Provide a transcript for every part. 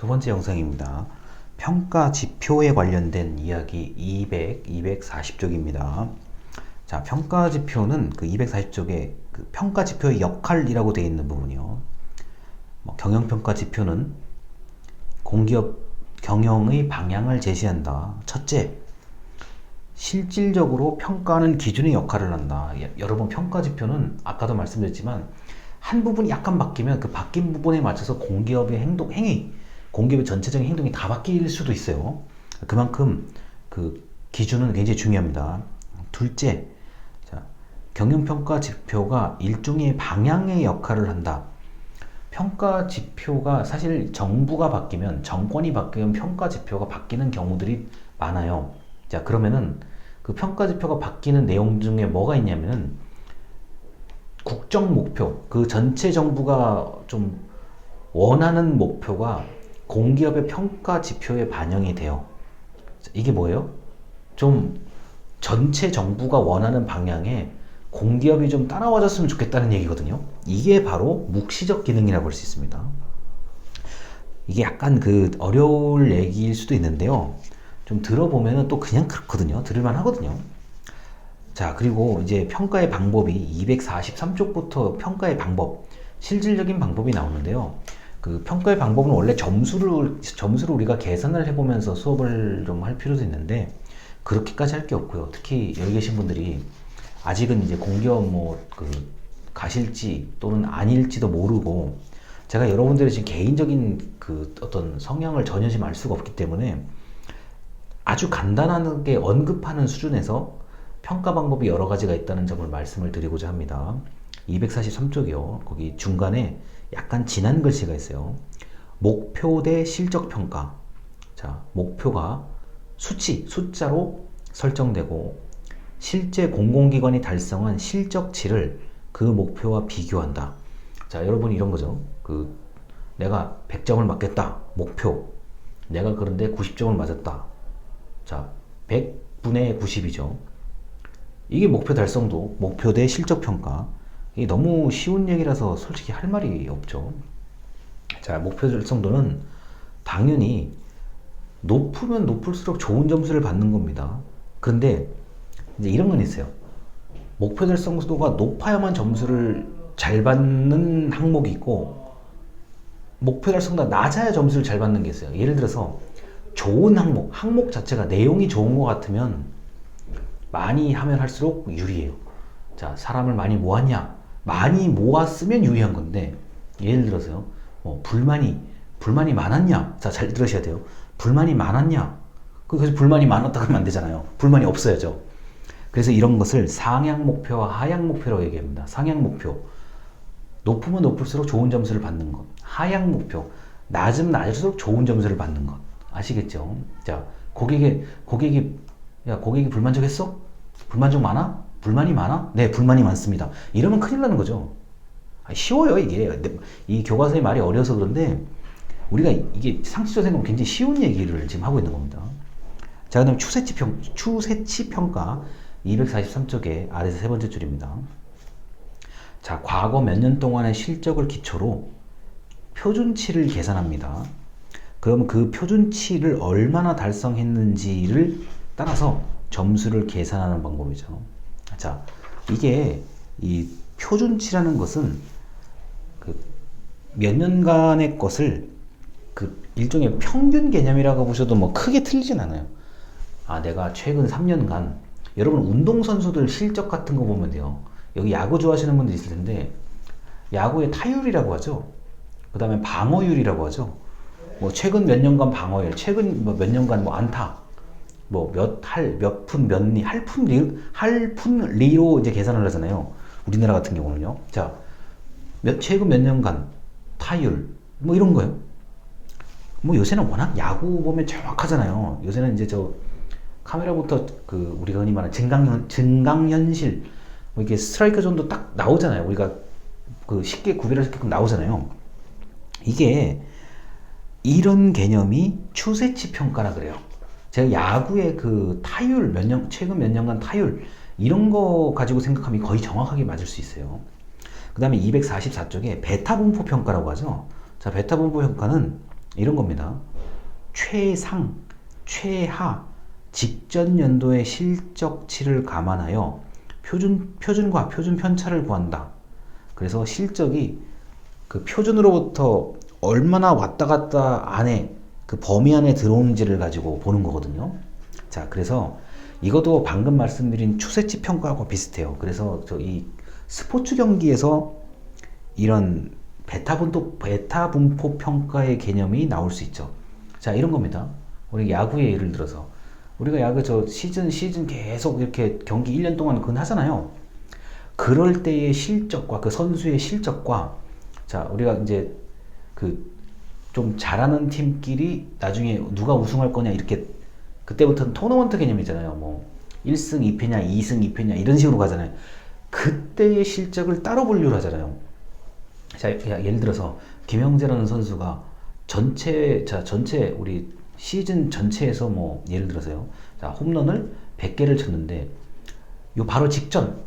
두 번째 영상입니다. 평가 지표에 관련된 이야기 240쪽입니다. 자, 평가 지표는 그 240쪽에 그 평가 지표의 역할이라고 되어 있는 부분이요. 경영평가 지표는 공기업 경영의 방향을 제시한다. 첫째, 실질적으로 평가하는 기준의 역할을 한다. 여러분, 평가 지표는 아까도 말씀드렸지만 한 부분이 약간 바뀌면 그 바뀐 부분에 맞춰서 공기업의 행위, 공기업의 전체적인 행동이 다 바뀔 수도 있어요. 그만큼 그 기준은 굉장히 중요합니다. 둘째, 자, 경영평가 지표가 일종의 방향의 역할을 한다. 평가 지표가 사실 정부가 바뀌면, 정권이 바뀌면 평가 지표가 바뀌는 경우들이 많아요. 자, 그러면은 그 평가 지표가 바뀌는 내용 중에 뭐가 있냐면은 국정 목표, 그 전체 정부가 좀 원하는 목표가 공기업의 평가 지표에 반영이 돼요. 이게 뭐예요? 좀 전체 정부가 원하는 방향에 공기업이 좀 따라와줬으면 좋겠다는 얘기거든요. 이게 바로 묵시적 기능이라고 볼 수 있습니다. 이게 약간 그 어려울 얘기일 수도 있는데요. 좀 들어보면은 또 그냥 그렇거든요. 들을만 하거든요. 자, 그리고 이제 평가의 방법이 243쪽부터 평가의 방법, 실질적인 방법이 나오는데요. 그 평가의 방법은 원래 점수를 우리가 계산을 해보면서 수업을 좀 할 필요도 있는데, 그렇게까지 할 게 없고요. 특히 여기 계신 분들이 아직은 이제 공기업 가실지 또는 아닐지도 모르고, 제가 여러분들의 지금 개인적인 그 어떤 성향을 전혀 지금 알 수가 없기 때문에 아주 간단하게 언급하는 수준에서 평가 방법이 여러 가지가 있다는 점을 말씀을 드리고자 합니다. 243쪽이요. 거기 중간에 약간 진한 글씨가 있어요. 목표 대 실적 평가. 자, 목표가 숫자로 설정되고 실제 공공기관이 달성한 실적치를 그 목표와 비교한다. 자, 여러분 이런 거죠. 내가 100점을 맞겠다. 목표. 내가 그런데 90점을 맞았다. 자, 100분의 90이죠. 이게 목표 달성도, 목표 대 실적 평가. 이게 너무 쉬운 얘기라서 솔직히 할 말이 없죠. 자, 목표 달성도는 당연히 높으면 높을수록 좋은 점수를 받는 겁니다. 그런데 이제 이런 건 있어요. 목표 달성도가 높아야만 점수를 잘 받는 항목이 있고, 목표 달성도가 낮아야 점수를 잘 받는 게 있어요. 예를 들어서 좋은 항목 자체가 내용이 좋은 것 같으면 많이 하면 할수록 유리해요. 자, 사람을 많이 모았냐? 많이 모았으면 유리한 건데, 예를 들어서요, 불만이 많았냐? 자, 잘 들으셔야 돼요. 불만이 많았냐? 그래서 불만이 많았다 그러면 안 되잖아요. 불만이 없어야죠. 그래서 이런 것을 상향 목표와 하향 목표라고 얘기합니다. 상향 목표, 높으면 높을수록 좋은 점수를 받는 것. 하향 목표, 낮으면 낮을수록 좋은 점수를 받는 것. 아시겠죠? 자, 고객이 불만족했어? 불만족 많아? 불만이 많아? 네, 불만이 많습니다. 이러면 큰일 나는 거죠. 쉬워요, 이게. 이 교과서의 말이 어려서 그런데 우리가 이게 상식적으로 생각하면 굉장히 쉬운 얘기를 지금 하고 있는 겁니다. 자, 그 다음에 추세치 평가 243쪽에 아래서 세 번째 줄입니다. 자, 과거 몇 년 동안의 실적을 기초로 표준치를 계산합니다. 그러면 그 표준치를 얼마나 달성했는지를 따라서 점수를 계산하는 방법이죠. 자, 이게 이 표준치라는 것은 몇 년간의 것을 일종의 평균 개념이라고 보셔도 뭐 크게 틀리진 않아요. 내가 최근 3년간, 여러분 운동선수들 실적 같은 거 보면 돼요. 여기 야구 좋아하시는 분들 있을 텐데, 야구의 타율이라고 하죠. 그 다음에 방어율이라고 하죠. 최근 몇 년간 방어율, 최근 몇 년간 안타, 몇 푼, 몇 리, 할푼리로 이제 계산을 하잖아요. 우리나라 같은 경우는요. 자, 최근 몇 년간 타율, 이런 거요. 요새는 워낙 야구 보면 정확하잖아요. 요새는 이제 카메라부터 우리가 흔히 말하는 증강현실, 이렇게 스트라이크 존도 딱 나오잖아요. 우리가 쉽게 구별할 수 있게끔 나오잖아요. 이게 이런 개념이 추세치 평가라 그래요. 제가 야구의 타율, 최근 몇 년간 타율, 이런 거 가지고 생각하면 거의 정확하게 맞을 수 있어요. 그 다음에 244쪽에 베타 분포 평가라고 하죠. 자, 베타 분포 평가는 이런 겁니다. 최상, 최하, 직전 연도의 실적치를 감안하여 표준과 표준 편차를 구한다. 그래서 실적이 그 표준으로부터 얼마나 왔다 갔다 안에 그 범위 안에 들어오는지를 가지고 보는 거거든요. 자, 그래서 이것도 방금 말씀드린 추세치 평가하고 비슷해요. 그래서 저 이 스포츠 경기에서 이런 베타 분포 평가의 개념이 나올 수 있죠. 자, 이런 겁니다. 우리 야구의 예를 들어서 우리가 야구 저 시즌 계속 이렇게 경기 1년 동안 그건 하잖아요. 그럴 때의 실적과 그 선수의 실적과 자, 우리가 이제 그 좀 잘하는 팀끼리 나중에 누가 우승할 거냐 이렇게 그때부터는 토너먼트 개념이잖아요. 뭐 1승 2패냐 2승 2패냐 이런 식으로 가잖아요. 그때의 실적을 따로 분류를 하잖아요. 자, 예를 들어서 김영재라는 선수가 전체 우리 시즌 전체에서 뭐 예를 들어서요. 자, 홈런을 100개를 쳤는데 요 바로 직전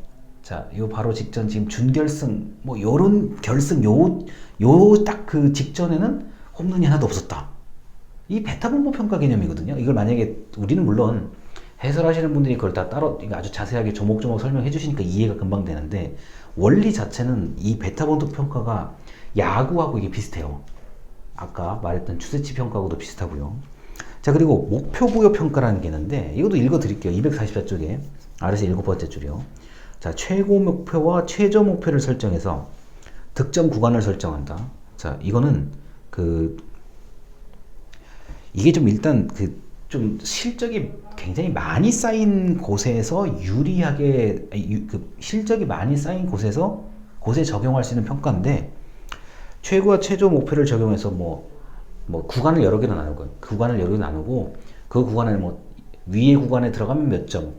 지금 준결승 뭐 요런 결승 요 딱 그 직전에는 홈런이 하나도 없었다. 이 베타 분포 평가 개념이거든요. 이걸 만약에 우리는 물론 해설하시는 분들이 그걸 다 따로 아주 자세하게 조목조목 설명해 주시니까 이해가 금방 되는데 원리 자체는 이 베타 분포 평가가 야구하고 이게 비슷해요. 아까 말했던 추세치 평가하고도 비슷하고요. 자, 그리고 목표 부여 평가라는 게 있는데 이것도 읽어 드릴게요. 244쪽에 아래서 7번째 줄이요. 자, 최고 목표와 최저 목표를 설정해서 득점 구간을 설정한다. 자, 이거는 이게 좀 일단 좀 실적이 굉장히 많이 쌓인 곳에서 유리하게 실적이 많이 쌓인 곳에 적용할 수 있는 평가인데 최고와 최저 목표를 적용해서 뭐 구간을 여러 개로 나누고 그 구간을 뭐 위에 구간에 들어가면 몇 점,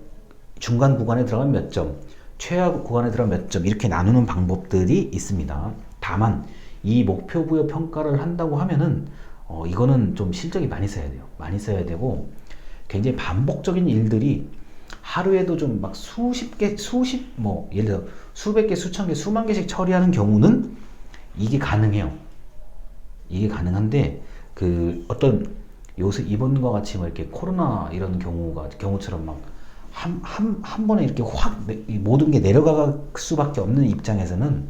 중간 구간에 들어가면 몇 점, 최하 구간에 들어가면 몇 점 이렇게 나누는 방법들이 있습니다. 다만 이 목표 부여 평가를 한다고 하면은 이거는 좀 실적이 많이 써야 돼요. 많이 써야 되고 굉장히 반복적인 일들이 하루에도 좀 막 예를 들어 수백 개, 수천 개, 수만 개씩 처리하는 경우는 이게 가능해요. 이게 가능한데 어떤 요새 이번과 같이 뭐 이렇게 코로나 이런 경우처럼 막 한 번에 이렇게 확 모든 게 내려갈 수밖에 없는 입장에서는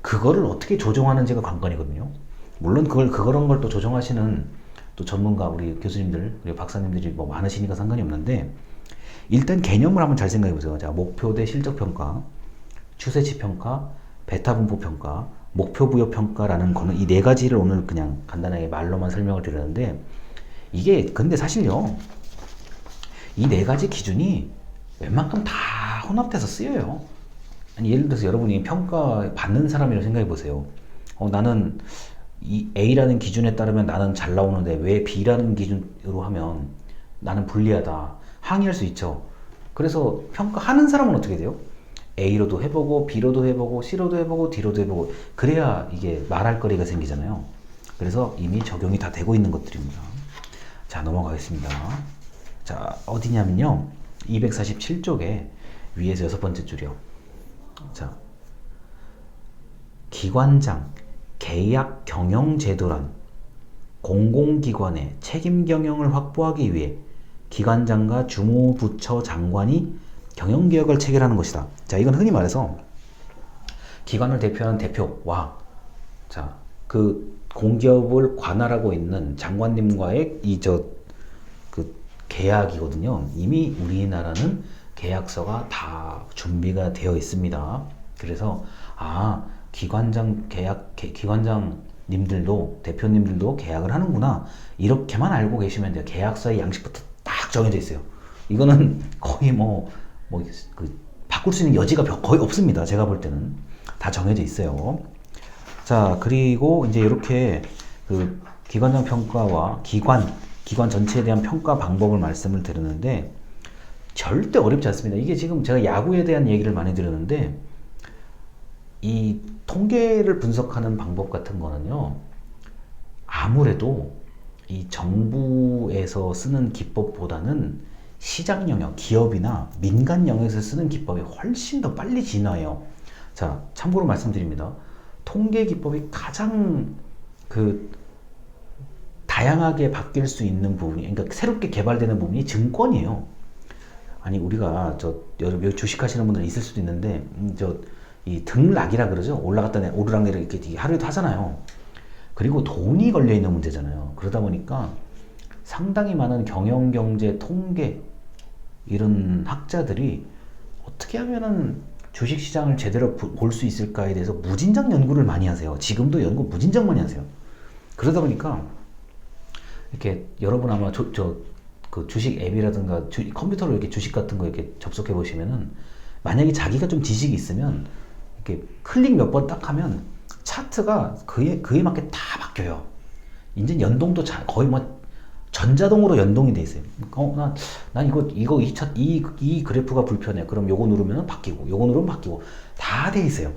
그거를 어떻게 조정하는지가 관건이거든요. 물론 그런 걸 또 조정하시는 또 전문가 우리 교수님들, 우리 박사님들이 뭐 많으시니까 상관이 없는데 일단 개념을 한번 잘 생각해 보세요. 자, 목표 대 실적 평가, 추세치 평가, 베타 분포 평가, 목표 부여 평가라는 거는 이 네 가지를 오늘 그냥 간단하게 말로만 설명을 드렸는데 이게 근데 사실요. 이 네 가지 기준이 웬만큼 다 혼합돼서 쓰여요. 아니, 예를 들어서 여러분이 평가 받는 사람이라고 생각해 보세요. 나는 이 A라는 기준에 따르면 나는 잘 나오는데 왜 B라는 기준으로 하면 나는 불리하다. 항의할 수 있죠. 그래서 평가하는 사람은 어떻게 돼요? A로도 해보고 B로도 해보고 C로도 해보고 D로도 해보고 그래야 이게 말할 거리가 생기잖아요. 그래서 이미 적용이 다 되고 있는 것들입니다. 자, 넘어가겠습니다. 자, 어디냐면요. 247쪽에 위에서 6번째 줄이요. 자, 기관장 계약 경영 제도란 공공기관의 책임 경영을 확보하기 위해 기관장과 주무부처 장관이 경영개혁을 체결하는 것이다. 자, 이건 흔히 말해서 기관을 대표하는 대표와 자, 그 공기업을 관할하고 있는 장관님과의 계약이거든요. 이미 우리나라는 계약서가 다 준비가 되어 있습니다. 그래서 기관장님들도 대표님들도 계약을 하는구나 이렇게만 알고 계시면 돼요. 계약서의 양식부터 딱 정해져 있어요. 이거는 거의 바꿀 수 있는 여지가 거의 없습니다. 제가 볼 때는 다 정해져 있어요. 자, 그리고 이제 이렇게 기관장 평가와 기관 전체에 대한 평가 방법을 말씀을 드렸는데 절대 어렵지 않습니다. 이게 지금 제가 야구에 대한 얘기를 많이 드렸는데 이 통계를 분석하는 방법 같은 거는요, 아무래도 이 정부에서 쓰는 기법보다는 시장 영역, 기업이나 민간 영역에서 쓰는 기법이 훨씬 더 빨리 진화해요. 자, 참고로 말씀드립니다. 통계 기법이 가장 다양하게 바뀔 수 있는 부분이, 그러니까 새롭게 개발되는 부분이 증권이에요. 아니 우리가 여러 주식하시는 분들 있을 수도 있는데 이 등락이라 그러죠. 올라갔다 오르락내리락 이렇게 하루에도 하잖아요. 그리고 돈이 걸려 있는 문제잖아요. 그러다 보니까 상당히 많은 경영, 경제, 통계 이런 학자들이 어떻게 하면은 주식시장을 제대로 볼 수 있을까에 대해서 무진장 연구를 많이 하세요. 지금도 연구 무진장 많이 하세요. 그러다 보니까 이렇게 여러분 아마 그 주식 앱이라든가 컴퓨터로 이렇게 주식 같은 거 이렇게 접속해 보시면은 만약에 자기가 좀 지식이 있으면 이렇게 클릭 몇 번 딱 하면 차트가 그에 맞게 다 바뀌어요. 이제 연동도 거의 뭐 전자동으로 연동이 돼 있어요. 난 이 그래프가 불편해. 그럼 요거 누르면 바뀌고, 요거 누르면 바뀌고, 다 돼 있어요.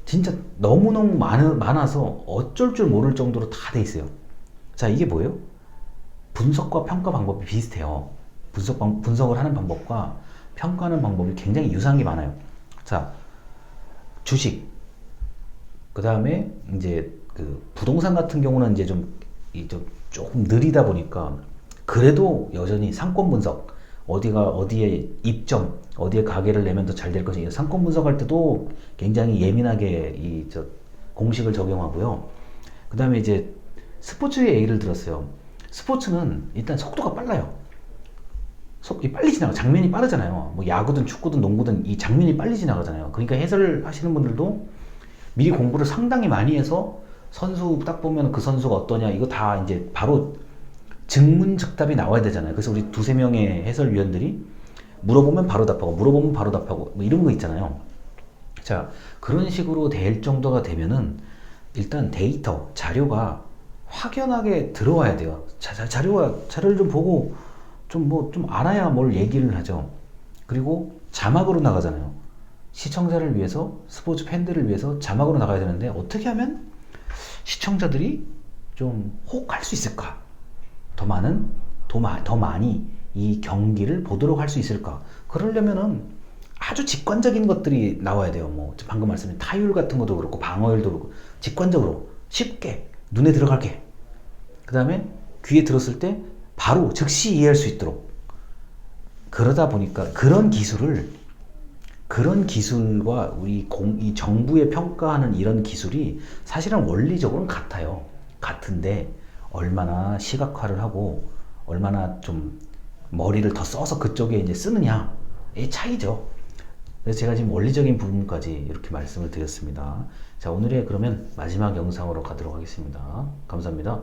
진짜 너무너무 많아서 어쩔 줄 모를 정도로 다 돼 있어요. 자, 이게 뭐예요? 분석과 평가 방법이 비슷해요. 분석을 하는 방법과 평가하는 방법이 굉장히 유사한 게 많아요. 자, 주식. 그 다음에 이제 그 부동산 같은 경우는 이제 조금 느리다 보니까 그래도 여전히 상권 분석, 어디에 입점, 어디에 가게를 내면 더 잘 될 것인가, 상권 분석할 때도 굉장히 예민하게 공식을 적용하고요. 그 다음에 이제 스포츠의 예를 들었어요. 스포츠는 일단 속도가 빨라요. 빨리 지나가. 장면이 빠르잖아요. 뭐 야구든 축구든 농구든 이 장면이 빨리 지나가잖아요. 그러니까 해설을 하시는 분들도 미리 공부를 상당히 많이 해서 선수 딱 보면 그 선수가 어떠냐, 이거 다 이제 바로 즉문즉답이 나와야 되잖아요. 그래서 우리 두세 명의 해설위원들이 물어보면 바로 답하고, 물어보면 바로 답하고, 뭐 이런 거 있잖아요. 자, 그런 식으로 될 정도가 되면은 일단 데이터, 자료가 확연하게 들어와야 돼요. 자료를 좀 보고 좀 알아야 뭘 얘기를 하죠. 그리고 자막으로 나가잖아요. 시청자를 위해서, 스포츠 팬들을 위해서 자막으로 나가야 되는데 어떻게 하면 시청자들이 좀 혹할 수 있을까? 더 많이 이 경기를 보도록 할 수 있을까? 그러려면은 아주 직관적인 것들이 나와야 돼요. 뭐 방금 말씀드린 타율 같은 것도 그렇고 방어율도 그렇고 직관적으로 쉽게 눈에 들어갈게. 그 다음에 귀에 들었을 때 바로 즉시 이해할 수 있도록. 그러다 보니까 그런 기술과 이 정부의 평가하는 이런 기술이 사실은 원리적으로는 같은데 얼마나 시각화를 하고 얼마나 좀 머리를 더 써서 그쪽에 이제 쓰느냐의 차이죠. 그래서 제가 지금 원리적인 부분까지 이렇게 말씀을 드렸습니다. 자, 오늘의 그러면 마지막 영상으로 가도록 하겠습니다. 감사합니다.